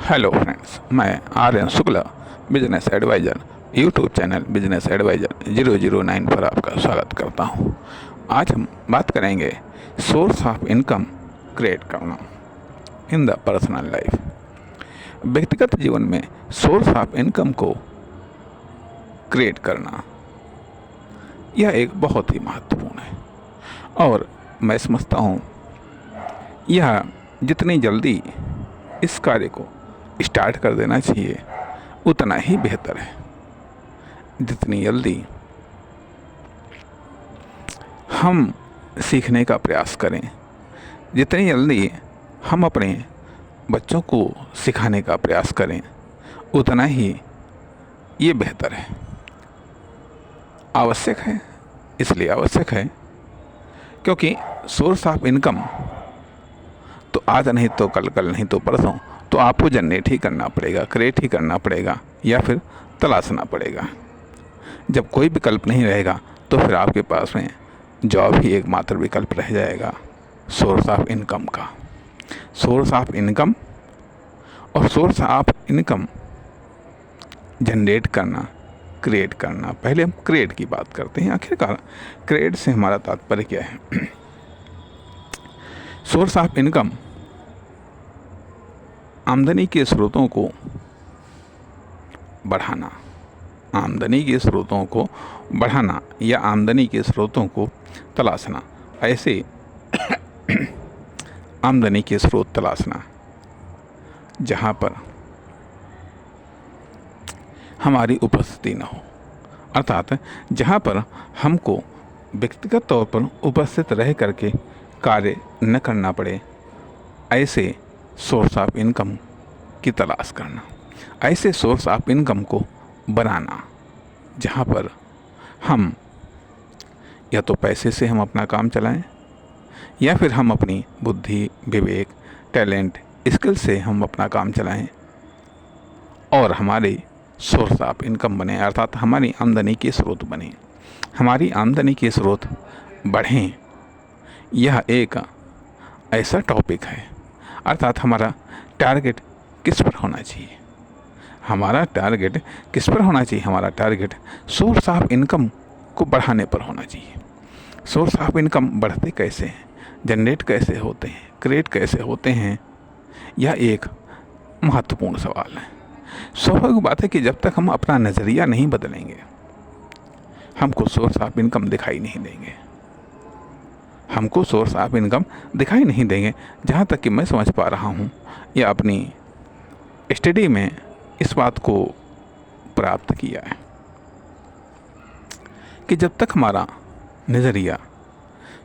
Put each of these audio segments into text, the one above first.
Hello friends, मैं Aryan Shukla business adviser YouTube channel business adviser 009 पर आपका स्वागत करता हूं। आज हम बात करेंगे सोर्स ऑफ इनकम क्रिएट करना इन द पर्सनल लाइफ। व्यक्तिगत जीवन में सोर्स ऑफ इनकम को क्रिएट करना यह एक बहुत ही महत्वपूर्ण है और मैं समझता हूँ यह जितनी जल्दी इस कार्य को स्टार्ट कर देना चाहिए उतना ही बेहतर है। जितनी जल्दी हम सीखने का प्रयास करें, जितनी जल्दी हम अपने बच्चों को सिखाने का प्रयास करें, उतना ही ये बेहतर है, आवश्यक है। इसलिए आवश्यक है क्योंकि सोर्स ऑफ इनकम तो आज नहीं तो कल, कल नहीं तो परसों तो आपको जनरेट ही करना पड़ेगा, क्रिएट ही करना पड़ेगा या फिर तलाशना पड़ेगा। जब कोई विकल्प नहीं रहेगा तो फिर आपके पास में जॉब ही एकमात्र विकल्प रह जाएगा सोर्स ऑफ इनकम का। सोर्स ऑफ इनकम और सोर्स ऑफ इनकम जनरेट करना, क्रिएट करना। पहले हम क्रिएट की बात करते हैं। आखिरकार क्रिएट से हमारा तात्पर्य क्या है? सोर्स ऑफ इनकम आमदनी के स्रोतों को बढ़ाना, आमदनी के स्रोतों को बढ़ाना या आमदनी के स्रोतों को तलाशना। ऐसे आमदनी के स्रोत तलाशना जहाँ पर हमारी उपस्थिति न हो, अर्थात जहाँ पर हमको व्यक्तिगत तौर पर उपस्थित रह करके कार्य न करना पड़े, ऐसे सोर्स ऑफ इनकम की तलाश करना, ऐसे सोर्स ऑफ इनकम को बनाना जहाँ पर हम या तो पैसे से हम अपना काम चलाएं या फिर हम अपनी बुद्धि, विवेक, टैलेंट, स्किल से हम अपना काम चलाएं और हमारे सोर्स ऑफ इनकम बने, अर्थात हमारी आमदनी के स्रोत बने, हमारी आमदनी के स्रोत बढ़ें। यह एक ऐसा टॉपिक है, अर्थात हमारा टारगेट किस पर होना चाहिए? हमारा टारगेट किस पर होना चाहिए? हमारा टारगेट सोर्स ऑफ इनकम को बढ़ाने पर होना चाहिए। सोर्स ऑफ इनकम बढ़ते कैसे हैं, जनरेट कैसे होते हैं, क्रिएट कैसे होते हैं, यह एक महत्वपूर्ण सवाल है। स्वाभाविक बात है कि जब तक हम अपना नज़रिया नहीं बदलेंगे हमको सोर्स ऑफ इनकम दिखाई नहीं देंगे, हमको सोर्स ऑफ इनकम दिखाई नहीं देंगे। जहाँ तक कि मैं समझ पा रहा हूँ या अपनी स्टडी में इस बात को प्राप्त किया है कि जब तक हमारा नज़रिया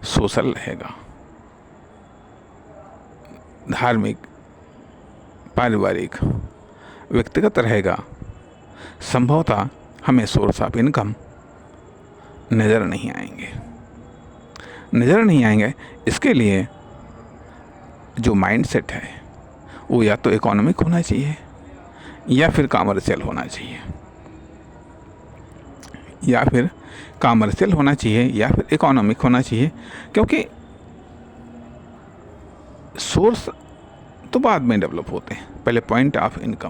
सोशल रहेगा, धार्मिक, पारिवारिक, व्यक्तिगत रहेगा, संभवतः हमें सोर्स ऑफ इनकम नज़र नहीं आएंगे। इसके लिए जो माइंडसेट है वो या तो इकोनॉमिक होना चाहिए या फिर कॉमर्शियल होना चाहिए, या फिर कॉमर्शियल होना चाहिए या फिर इकोनॉमिक होना चाहिए। क्योंकि सोर्स तो बाद में डेवलप होते हैं, पहले पॉइंट ऑफ इनकम,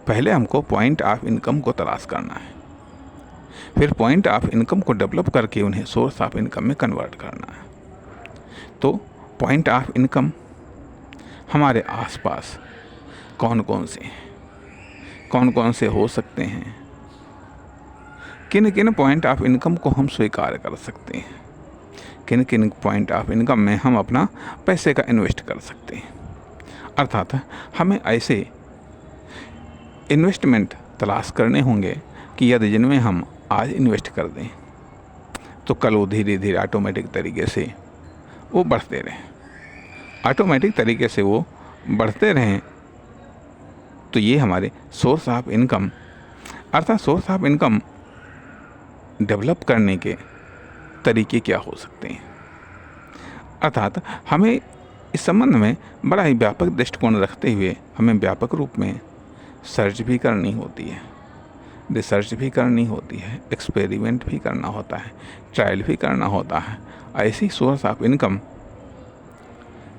पहले हमको पॉइंट ऑफ इनकम को तलाश करना है, फिर पॉइंट ऑफ इनकम को डेवलप करके उन्हें सोर्स ऑफ इनकम में कन्वर्ट करना है। तो पॉइंट ऑफ इनकम हमारे आसपास कौन कौन से हो सकते हैं, किन किन पॉइंट ऑफ इनकम को हम स्वीकार कर सकते हैं, किन किन पॉइंट ऑफ इनकम में हम अपना पैसे का इन्वेस्ट कर सकते हैं। अर्थात हमें ऐसे इन्वेस्टमेंट तलाश करने होंगे कि यदि जिनमें हम आज इन्वेस्ट कर दें तो कल वो धीरे धीरे ऑटोमेटिक तरीके से वो बढ़ते रहें, तो ये हमारे सोर्स ऑफ इनकम, अर्थात सोर्स ऑफ इनकम डेवलप करने के तरीके क्या हो सकते हैं। अर्थात हमें इस संबंध में बड़ा ही व्यापक दृष्टिकोण रखते हुए हमें व्यापक रूप में सर्च भी करनी होती है, रिसर्च भी करनी होती है, एक्सपेरिमेंट भी करना होता है, ट्रायल भी करना होता है। ऐसी सोर्स ऑफ इनकम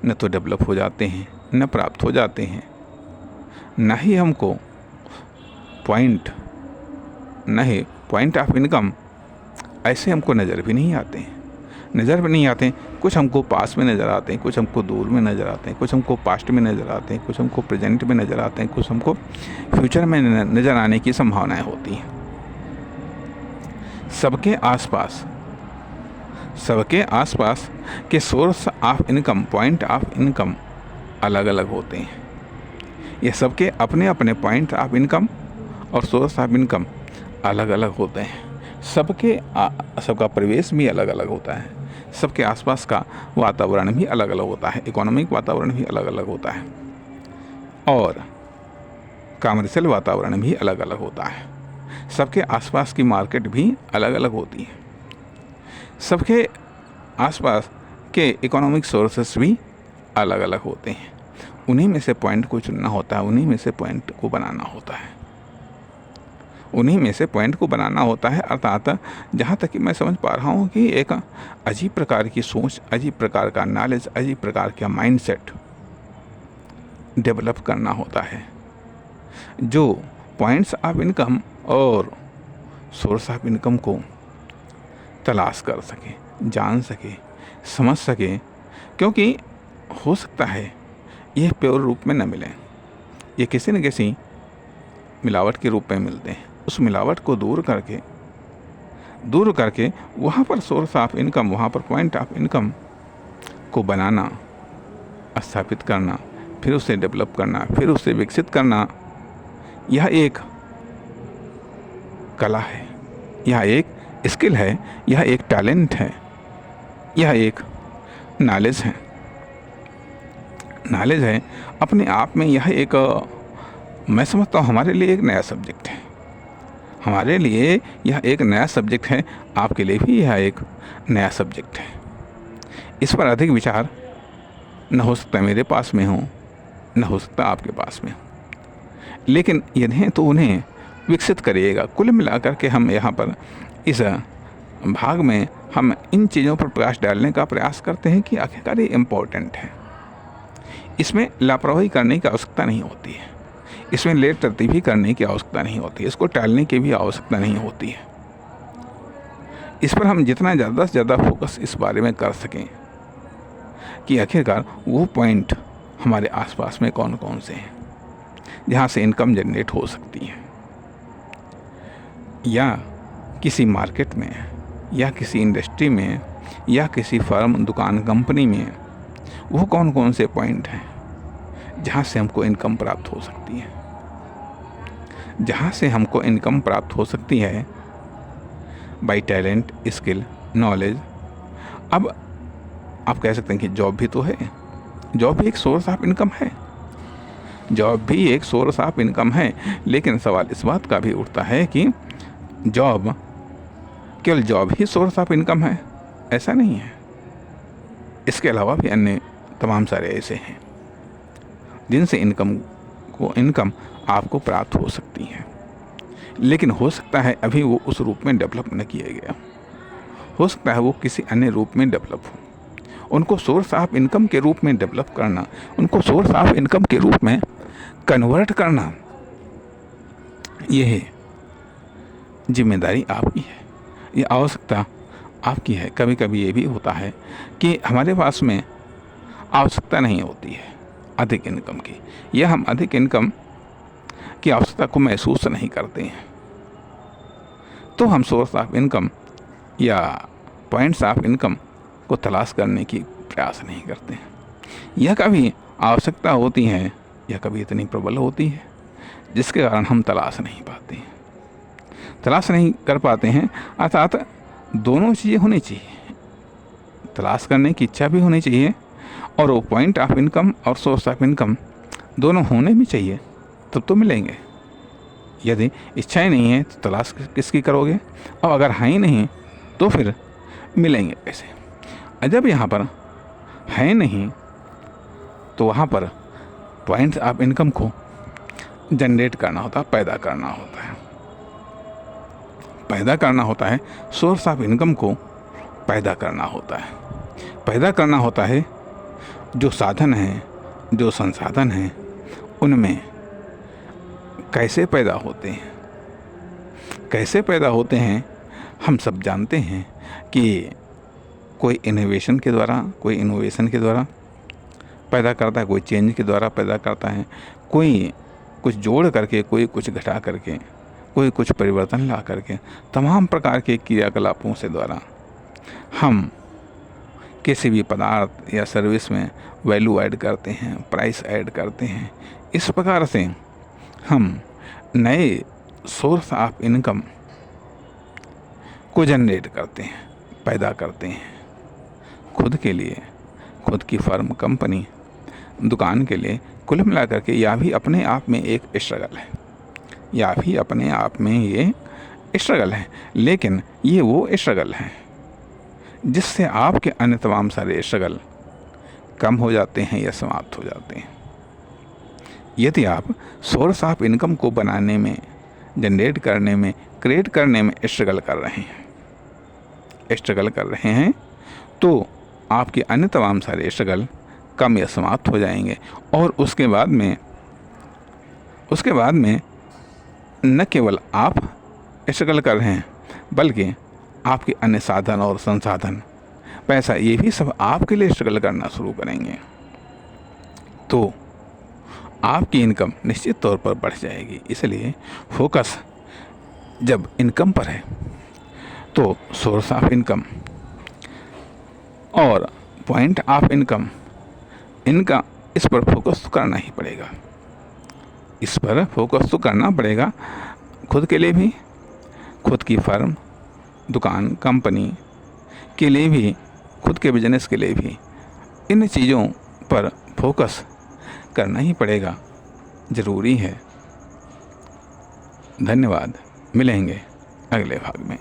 न तो डेवलप हो जाते हैं न प्राप्त हो जाते हैं, ना ही हमको पॉइंट ऑफ इनकम ऐसे हमको नज़र भी नहीं आते। कुछ हमको पास में नज़र आते हैं, कुछ हमको दूर में नज़र आते हैं, कुछ हमको पास्ट में नज़र आते हैं, कुछ हमको प्रेजेंट में नज़र आते हैं, कुछ हमको फ्यूचर में नज़र आने की संभावनाएं होती हैं। सबके आसपास के source of income, point of income अलग अलग होते हैं। ये सबके अपने अपने पॉइंट ऑफ इनकम और सोर्स ऑफ इनकम अलग अलग होते हैं। सबका परिवेश भी अलग अलग होता है, सबके आसपास का वातावरण भी अलग अलग होता है, इकोनॉमिक वातावरण भी अलग अलग होता है और कमर्शियल वातावरण भी अलग अलग होता है। सबके आसपास की मार्केट भी अलग अलग होती है। सबके आसपास के इकोनॉमिक सोर्सेस भी अलग अलग होते हैं। उन्हीं में से पॉइंट को चुनना होता है, उन्हीं में से पॉइंट को बनाना होता है। अर्थात जहाँ तक कि मैं समझ पा रहा हूँ कि एक अजीब प्रकार की सोच, अजीब प्रकार का नॉलेज, अजीब प्रकार का माइंडसेट डेवलप करना होता है, जो पॉइंट्स ऑफ इनकम और सोर्स ऑफ इनकम को तलाश कर सके, जान सके, समझ सके। क्योंकि हो सकता है यह प्योर रूप में न मिलें, ये किसी न किसी मिलावट के रूप में मिलते हैं। उस मिलावट को दूर करके वहाँ पर सोर्स ऑफ इनकम, वहाँ पर पॉइंट ऑफ इनकम को बनाना, स्थापित करना, फिर उसे डेवलप करना, फिर उसे विकसित करना, यह एक कला है, यह एक स्किल है, यह एक टैलेंट है, यह एक नॉलेज है। अपने आप में यह एक, मैं समझता हूँ हमारे लिए एक नया सब्जेक्ट है। हमारे लिए यह एक नया सब्जेक्ट है, आपके लिए भी यह एक नया सब्जेक्ट है। इस पर अधिक विचार न हो सकता मेरे पास में हो, न हो सकता आपके पास में हो, लेकिन यदि तो उन्हें विकसित करिएगा। कुल मिलाकर के हम यहाँ पर इस भाग में हम इन चीज़ों पर प्रकाश डालने का प्रयास करते हैं कि आखिरकार ये इम्पोर्टेंट है। इसमें लापरवाही करने की आवश्यकता नहीं होती है, इसमें लेट तरतीबी करने की आवश्यकता नहीं होती है, इसको टालने की भी आवश्यकता नहीं होती है। इस पर हम जितना ज़्यादा से ज़्यादा फोकस इस बारे में कर सकें कि आखिरकार वो पॉइंट हमारे आसपास में कौन कौन से हैं जहाँ से इनकम जनरेट हो सकती है, या किसी मार्केट में, या किसी इंडस्ट्री में, या किसी फर्म, दुकान, कंपनी में वो कौन कौन से पॉइंट हैं जहाँ से हमको इनकम प्राप्त हो सकती है, जहाँ से हमको इनकम प्राप्त हो सकती है बाई टैलेंट, स्किल, नॉलेज। अब आप कह सकते हैं कि जॉब भी तो है, जॉब भी एक सोर्स ऑफ इनकम है, लेकिन सवाल इस बात का भी उठता है कि केवल job he source of income है, ऐसा नहीं है। इसके अलावा भी अन्य तमाम सारे ऐसे हैं जिनसे इनकम आपको प्राप्त हो सकती है, लेकिन हो सकता है अभी वो उस रूप में डेवलप न किया गया, हो सकता है वो किसी अन्य रूप में डेवलप हो। उनको सोर्स ऑफ इनकम के रूप में डेवलप करना, उनको सोर्स ऑफ इनकम के रूप में कन्वर्ट करना, ये जिम्मेदारी आपकी है, ये आवश्यकता आपकी है। कभी कभी ये भी होता है कि हमारे पास में आवश्यकता नहीं होती है अधिक इनकम की, या हम अधिक इनकम की आवश्यकता को महसूस नहीं करते हैं, तो हम सोर्स ऑफ इनकम या पॉइंट्स ऑफ इनकम को तलाश करने की प्रयास नहीं करते हैं। यह कभी आवश्यकता होती है, यह कभी इतनी प्रबल होती है जिसके कारण हम तलाश नहीं कर पाते हैं। अर्थात दोनों चीज़ें होनी चाहिए, तलाश करने की इच्छा भी होनी चाहिए और वो पॉइंट ऑफ इनकम और सोर्स ऑफ इनकम दोनों होने भी चाहिए, तब तो मिलेंगे। यदि इच्छा ही नहीं है तो तलाश किसकी करोगे, और अगर है ही नहीं तो फिर मिलेंगे कैसे। जब यहाँ पर है नहीं तो वहाँ पर पॉइंट्स ऑफ इनकम को जनरेट करना होता है, पैदा करना होता है, सोर्स ऑफ इनकम को पैदा करना होता है। जो साधन हैं, जो संसाधन हैं, उनमें कैसे पैदा होते हैं? कैसे पैदा होते हैं हम सब जानते हैं कि कोई इनोवेशन के द्वारा पैदा करता है, कोई चेंज के द्वारा पैदा करता है, कोई कुछ जोड़ करके, कोई कुछ घटा करके, कोई कुछ परिवर्तन ला करके, तमाम प्रकार के क्रियाकलापों से द्वारा हम किसी भी पदार्थ या सर्विस में वैल्यू ऐड करते हैं, प्राइस ऐड करते हैं। इस प्रकार से हम नए सोर्स ऑफ इनकम को जनरेट करते हैं, पैदा करते हैं खुद के लिए, खुद की फर्म, कंपनी, दुकान के लिए। कुल मिलाकर के यह भी अपने आप में एक स्ट्रगल है, लेकिन ये वो स्ट्रगल है जिससे आपके अन्य तमाम सारे स्ट्रगल कम हो जाते हैं या समाप्त हो जाते हैं। यदि आप सोर्स ऑफ इनकम को बनाने में, जनरेट करने में, क्रिएट करने में स्ट्रगल कर रहे हैं तो आपके अन्य तमाम सारे स्ट्रगल कम या समाप्त हो जाएंगे। और उसके बाद में न केवल आप स्ट्रगल कर रहे हैं बल्कि आपके अन्य साधन और संसाधन, पैसा, ये भी सब आपके लिए स्ट्रगल करना शुरू करेंगे। तो आपकी इनकम निश्चित तौर पर बढ़ जाएगी। इसलिए फोकस जब इनकम पर है तो सोर्स ऑफ इनकम और पॉइंट ऑफ इनकम, इनका इस पर फोकस तो करना ही पड़ेगा। खुद के लिए भी, खुद की फर्म, दुकान, कंपनी के लिए भी, खुद के बिजनेस के लिए भी इन चीज़ों पर फोकस करना ही पड़ेगा, ज़रूरी है। धन्यवाद। मिलेंगे अगले भाग में।